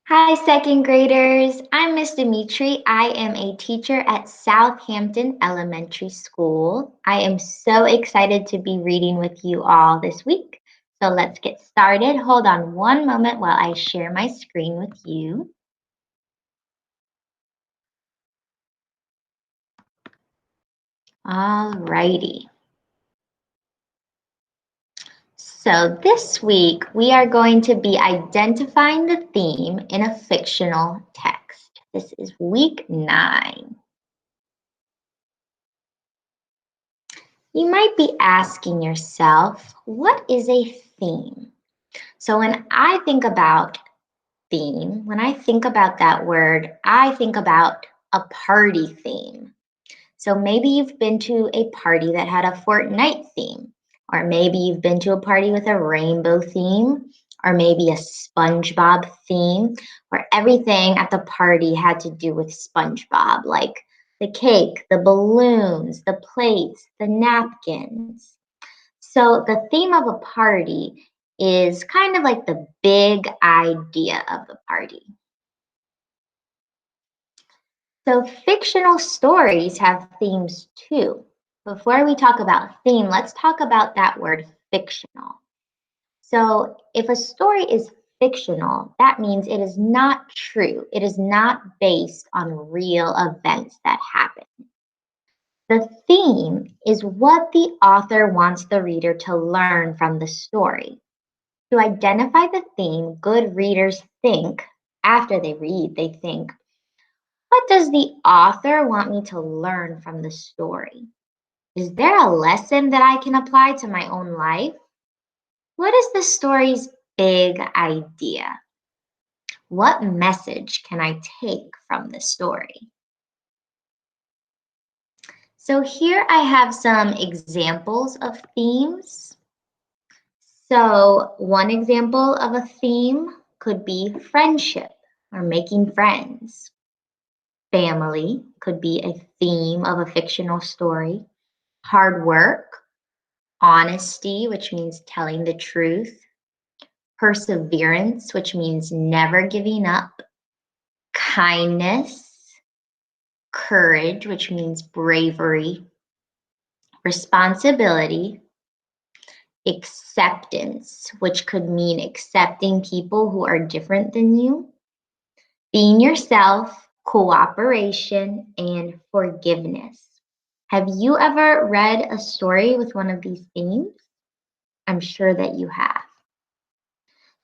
Hi, second graders. I'm Miss Dimitri. I am a teacher at Southampton Elementary School. I am so excited to be reading with you all this week. So let's get started. Hold on one moment while I share my screen with you. Alrighty. So this week we are going to be identifying the theme in a fictional text. This is week 9. You might be asking yourself, what is a theme? So when I think about theme, when I think about that word, I think about a party theme. So maybe you've been to a party that had a Fortnite theme, or maybe you've been to a party with a rainbow theme, or maybe a SpongeBob theme, where everything at the party had to do with SpongeBob, like the cake, the balloons, the plates, the napkins. So the theme of a party is kind of like the big idea of the party. So fictional stories have themes too. Before we talk about theme, let's talk about that word fictional. So if a story is fictional, that means it is not true. It is not based on real events that happen. The theme is what the author wants the reader to learn from the story. To identify the theme, good readers think, after they read, they think, what does the author want me to learn from the story? Is there a lesson that I can apply to my own life? What is the story's big idea? What message can I take from the story? So here I have some examples of themes. So one example of a theme could be friendship or making friends. Family could be a theme of a fictional story. Hard work, honesty, which means telling the truth. Perseverance, which means never giving up. Kindness, courage, which means bravery. Responsibility, acceptance, which could mean accepting people who are different than you. Being yourself, cooperation, and forgiveness. Have you ever read a story with one of these themes? I'm sure that you have.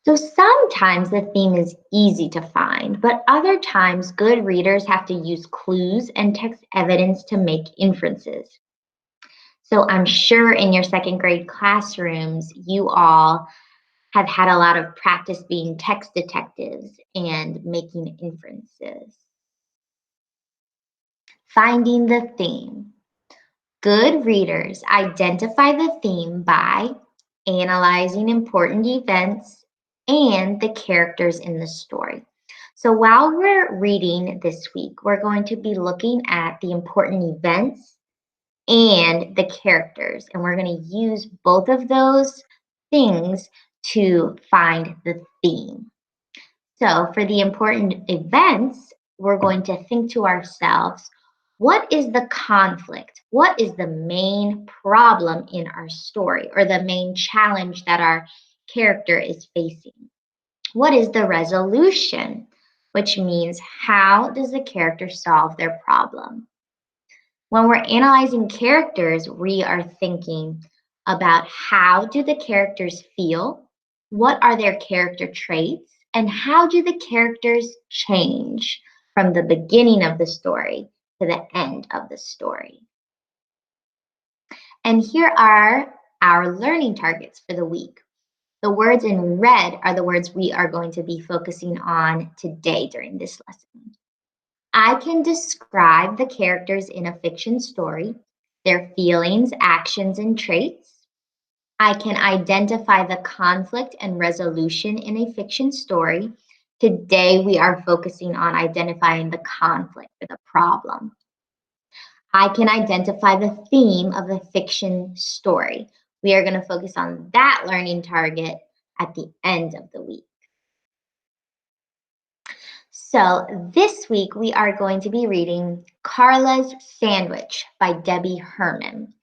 So sometimes the theme is easy to find, but other times good readers have to use clues and text evidence to make inferences. So I'm sure in your second grade classrooms, you all have had a lot of practice being text detectives and making inferences. Finding the theme. Good readers identify the theme by analyzing important events and the characters in the story. So while we're reading this week, we're going to be looking at the important events and the characters, and we're going to use both of those things to find the theme. So for the important events, we're going to think to ourselves, what is the conflict? What is the main problem in our story or the main challenge that our character is facing? What is the resolution? Which means how does the character solve their problem? When we're analyzing characters, we are thinking about how do the characters feel? What are their character traits? And how do the characters change from the beginning of the story to the end of the story? And here are our learning targets for the week. The words in red are the words we are going to be focusing on today during this lesson. I can describe the characters in a fiction story, their feelings, actions, and traits. I can identify the conflict and resolution in a fiction story. Today, we are focusing on identifying the conflict or the problem. I can identify the theme of the fiction story. We are going to focus on that learning target at the end of the week. So this week we are going to be reading Carla's Sandwich by Debbie Herman.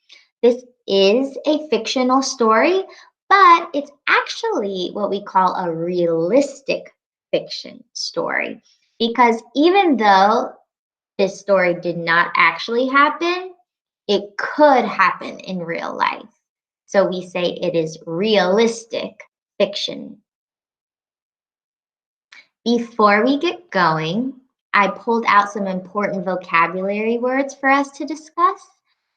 This is a fictional story, but it's actually what we call a realistic fiction story. Because even though this story did not actually happen, it could happen in real life. So we say it is realistic fiction. Before we get going, I pulled out some important vocabulary words for us to discuss.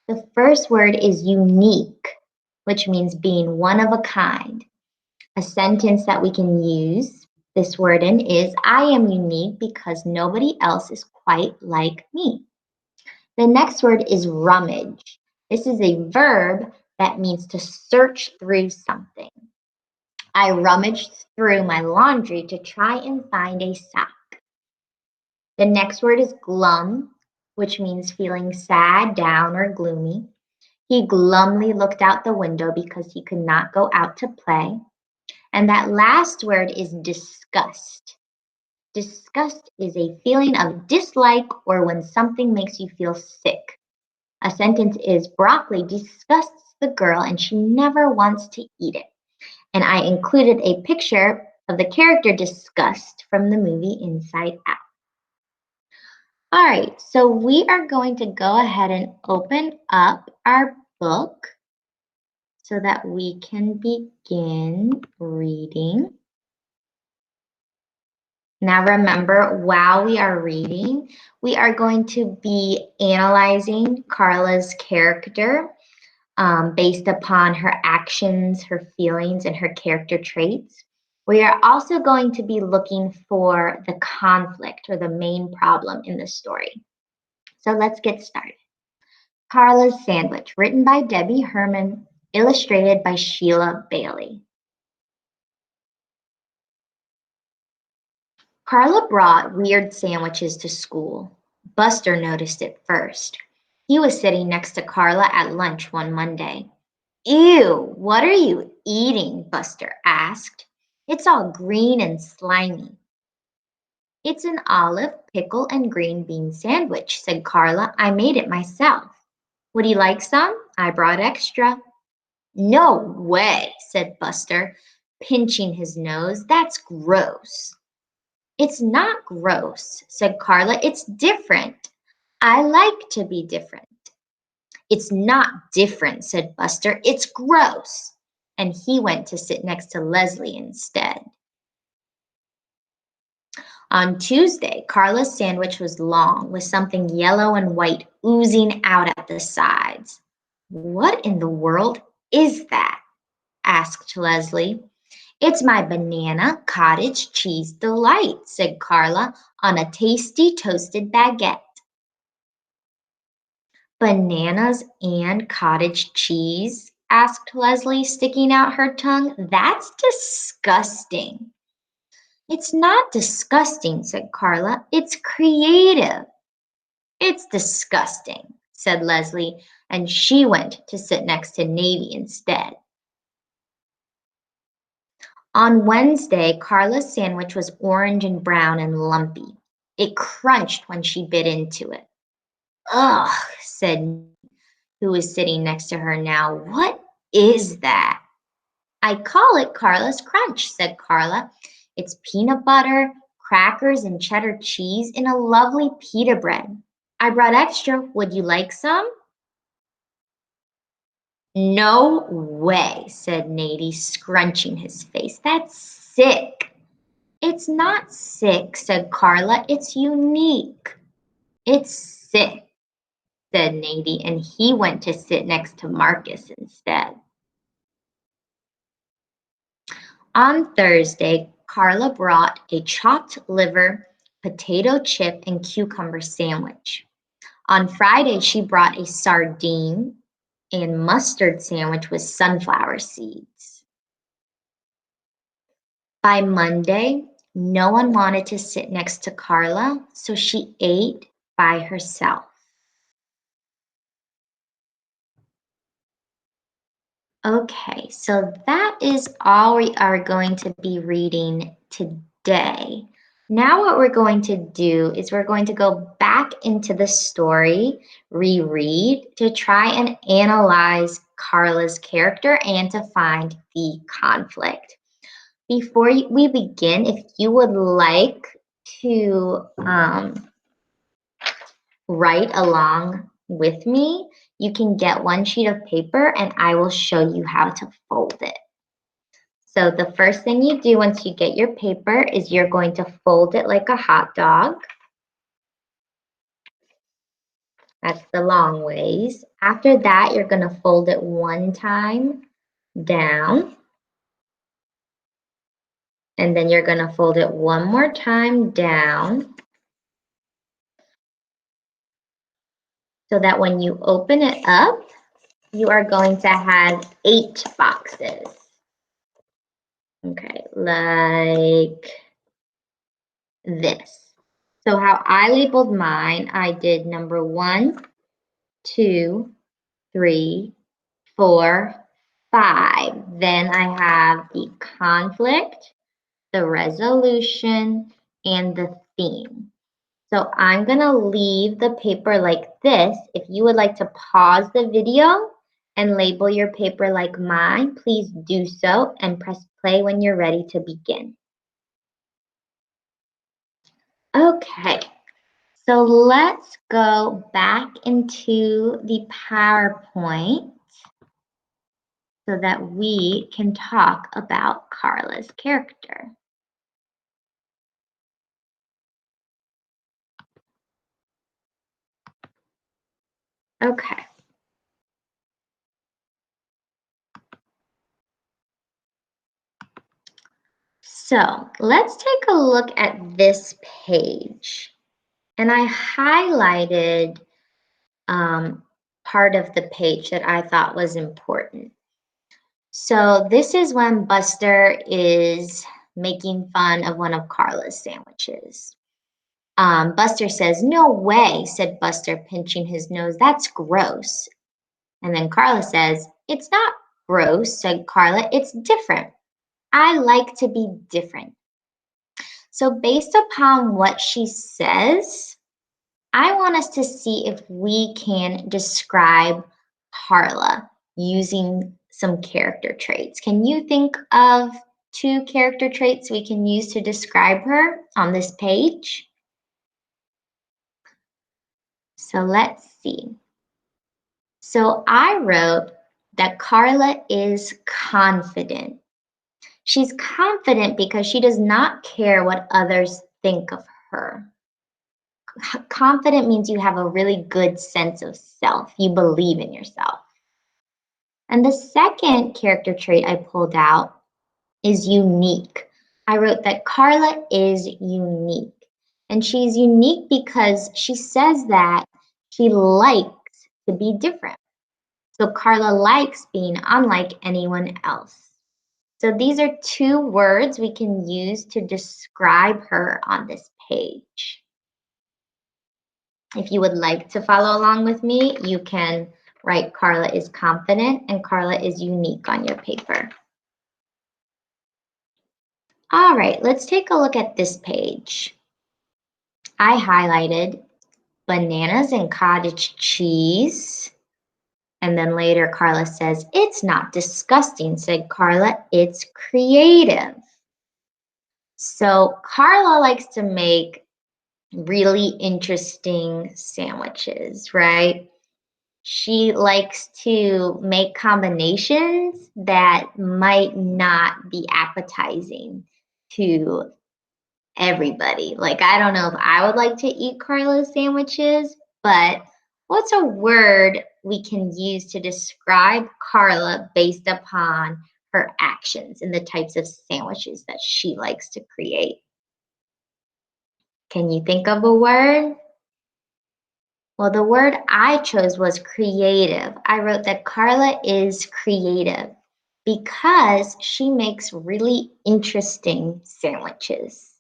The first word is unique, which means being one of a kind. A sentence that we can use this word in is, I am unique because nobody else is quite like me. The next word is rummage. This is a verb that means to search through something. I rummaged through my laundry to try and find a sock. The next word is glum, which means feeling sad, down, or gloomy. He glumly looked out the window because he could not go out to play. And that last word is disgust. Disgust is a feeling of dislike or when something makes you feel sick. A sentence is broccoli disgusts the girl and she never wants to eat it. And I included a picture of the character Disgust from the movie Inside Out. All right, so we are going to go ahead and open up our book so that we can begin reading. Now remember, while we are reading, we are going to be analyzing Carla's character based upon her actions, her feelings, and her character traits. We are also going to be looking for the conflict or the main problem in the story. So let's get started. Carla's Sandwich, written by Debbie Herman, illustrated by Sheila Bailey. Carla brought weird sandwiches to school. Buster noticed it first. He was sitting next to Carla at lunch one Monday. Ew, what are you eating? Buster asked. It's all green and slimy. It's an olive, pickle, and green bean sandwich, said Carla. I made it myself. Would you like some? I brought extra. No way, said Buster, pinching his nose. That's gross. It's not gross, said Carla. It's different. I like to be different. It's not different, said Buster. It's gross. And he went to sit next to Leslie instead. On Tuesday, Carla's sandwich was long, with something yellow and white oozing out at the sides. What in the world is that? Asked Leslie. It's my banana cottage cheese delight, said Carla, on a tasty toasted baguette. Bananas and cottage cheese? Asked Leslie, sticking out her tongue. That's disgusting. It's not disgusting, said Carla. It's creative. It's disgusting, said Leslie, and she went to sit next to Navy instead. On Wednesday, Carla's sandwich was orange and brown and lumpy. It crunched when she bit into it. Ugh, said who was sitting next to her now. What is that? I call it Carla's Crunch, said Carla. It's peanut butter, crackers, and cheddar cheese in a lovely pita bread. I brought extra. Would you like some? No way, said Nady, scrunching his face. That's sick. It's not sick, said Carla. It's unique. It's sick, said Nady, and he went to sit next to Marcus instead. On Thursday, Carla brought a chopped liver, potato chip, and cucumber sandwich. On Friday, she brought a sardine and mustard sandwich with sunflower seeds. By Monday, no one wanted to sit next to Carla, so she ate by herself. Okay, so that is all we are going to be reading today. Now what we're going to do is we're going to go back into the story, reread, to try and analyze Carla's character and to find the conflict. Before we begin, if you would like to write along with me, you can get one sheet of paper and I will show you how to fold it. So the first thing you do once you get your paper is you're going to fold it like a hot dog. That's the long ways. After that, you're going to fold it one time down. And then you're going to fold it one more time down. So that when you open it up, you are going to have 8 boxes. Okay, like this. So how I labeled mine, I did number 1, 2, 3, 4, 5. Then I have the conflict, the resolution, and the theme. So I'm gonna leave the paper like this. If you would like to pause the video and label your paper like mine, please do so and press play when you're ready to begin. Okay, so let's go back into the PowerPoint so that we can talk about Carla's character. Okay. So let's take a look at this page. And I highlighted part of the page that I thought was important. So this is when Buster is making fun of one of Carla's sandwiches. Buster says, "No way," said Buster, pinching his nose. "That's gross." And then Carla says, "It's not gross," said Carla. "It's different. I like to be different." So based upon what she says, I want us to see if we can describe Carla using some character traits. Can you think of 2 character traits we can use to describe her on this page? So let's see. So I wrote that Carla is confident. She's confident because she does not care what others think of her. Confident means you have a really good sense of self. You believe in yourself. And the second character trait I pulled out is unique. I wrote that Carla is unique. And she's unique because she says that she likes to be different. So Carla likes being unlike anyone else. So these are 2 words we can use to describe her on this page. If you would like to follow along with me, you can write Carla is confident and Carla is unique on your paper. All right, let's take a look at this page. I highlighted bananas and cottage cheese. And then later Carla says, "It's not disgusting," said Carla, "it's creative." So Carla likes to make really interesting sandwiches, right? She likes to make combinations that might not be appetizing to everybody. Like, I don't know if I would like to eat Carla's sandwiches, but what's a word we can use to describe Carla based upon her actions and the types of sandwiches that she likes to create? Can you think of a word? Well, the word I chose was creative. I wrote that Carla is creative because she makes really interesting sandwiches.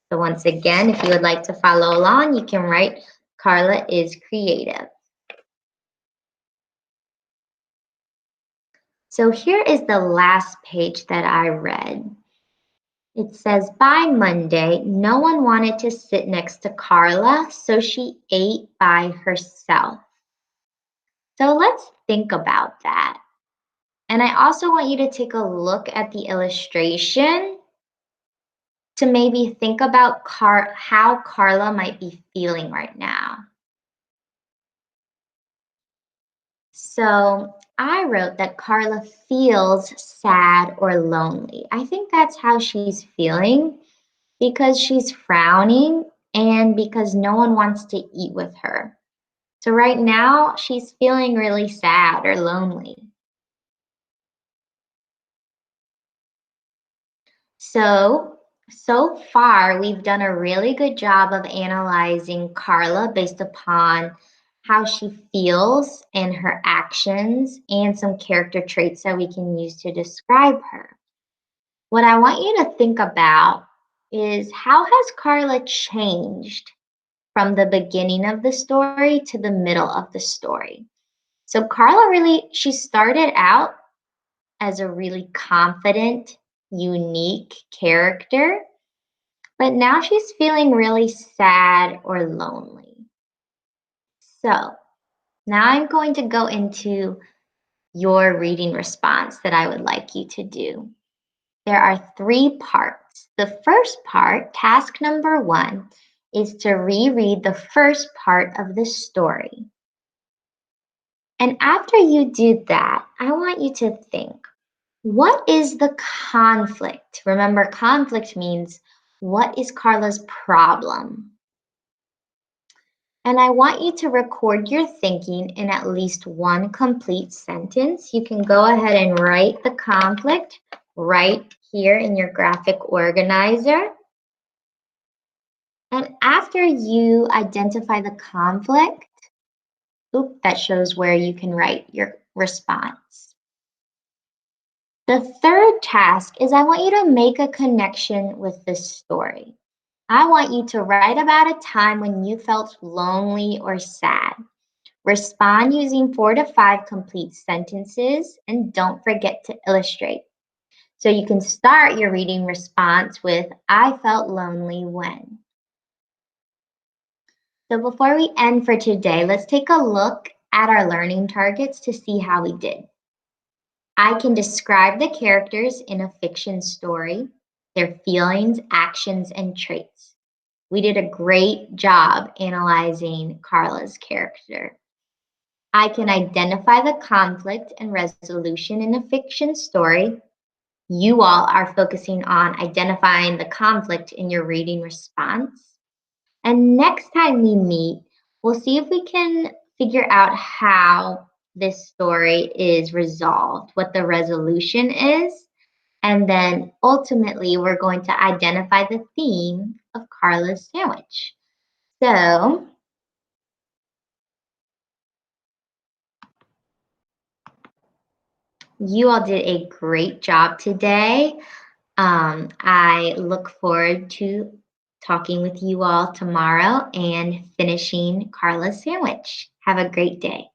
So once again, if you would like to follow along, you can write Carla is creative. So here is the last page that I read. It says, by Monday, no one wanted to sit next to Carla, so she ate by herself. So let's think about that. And I also want you to take a look at the illustration to maybe think about how Carla might be feeling right now. So I wrote that Carla feels sad or lonely. I think that's how she's feeling because she's frowning and because no one wants to eat with her. So right now, she's feeling really sad or lonely. So far, we've done a really good job of analyzing Carla based upon how she feels and her actions and some character traits that we can use to describe her. What I want you to think about is how has Carla changed from the beginning of the story to the middle of the story? So Carla she started out as a really confident, unique character, but now she's feeling really sad or lonely. So now I'm going to go into your reading response that I would like you to do. There are 3 parts. The first part, task number 1, is to reread the first part of the story. And after you do that, I want you to think, what is the conflict? Remember, conflict means what is Carla's problem? And I want you to record your thinking in at least one complete sentence. You can go ahead and write the conflict right here in your graphic organizer. And after you identify the conflict, that shows where you can write your response. The third task is I want you to make a connection with this story. I want you to write about a time when you felt lonely or sad. Respond using 4 to 5 complete sentences and don't forget to illustrate. So you can start your reading response with, I felt lonely when. So before we end for today, let's take a look at our learning targets to see how we did. I can describe the characters in a fiction story, their feelings, actions, and traits. We did a great job analyzing Carla's character. I can identify the conflict and resolution in a fiction story. You all are focusing on identifying the conflict in your reading response. And next time we meet, we'll see if we can figure out how this story is resolved, what the resolution is, and then ultimately we're going to identify the theme of Carla's sandwich. So you all did a great job today. I look forward to talking with you all tomorrow and finishing Carla's sandwich. Have a great day.